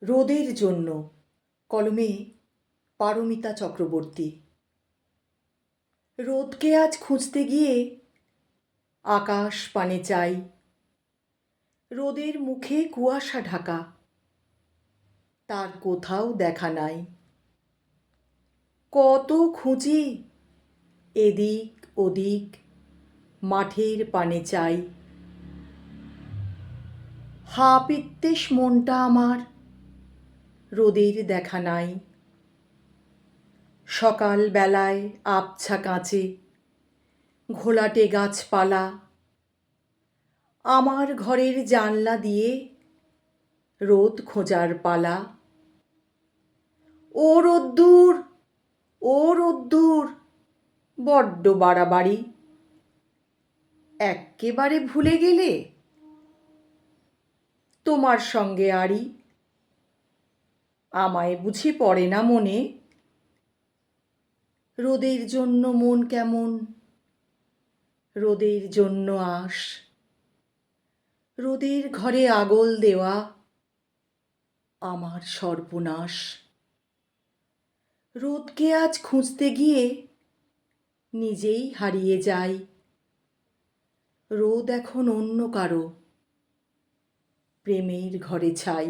রোদের জন্য, কলমে পারমিতা চক্রবর্তী। রোদকে আজ খুঁজতে গিয়ে আকাশ পানে চাই, রোদের মুখে কুয়াশা ঢাকা, তার কোথাও দেখা নাই। কত খুঁজি, এদিক ওদিক মাঠের পানে চাই। হা পিত্তেশ মনটা আমার, রোদের দেখা নাই। সকাল বেলায় আবছা কাঁচে ঘোলাটে গাছপালা, আমার ঘরের জানলা দিয়ে রোদ খোঁজার পালা। ও রোদ্দুর, ও রোদ্দুর, বড্ড বাড়াবাড়ি, এক্কেবারে ভুলে গেলে তোমার সঙ্গে আড়ি। আমায় বুঝি পড়ে না মনে, রোদের জন্য মন কেমন, রোদের জন্য আশ। রোদের ঘরে আগল দেওয়া আমার সর্বনাশ। রোদকে আজ খুঁজতে গিয়ে নিজেই হারিয়ে যাই। রোদ এখন অন্য কারো প্রেমের ঘরে ছাই।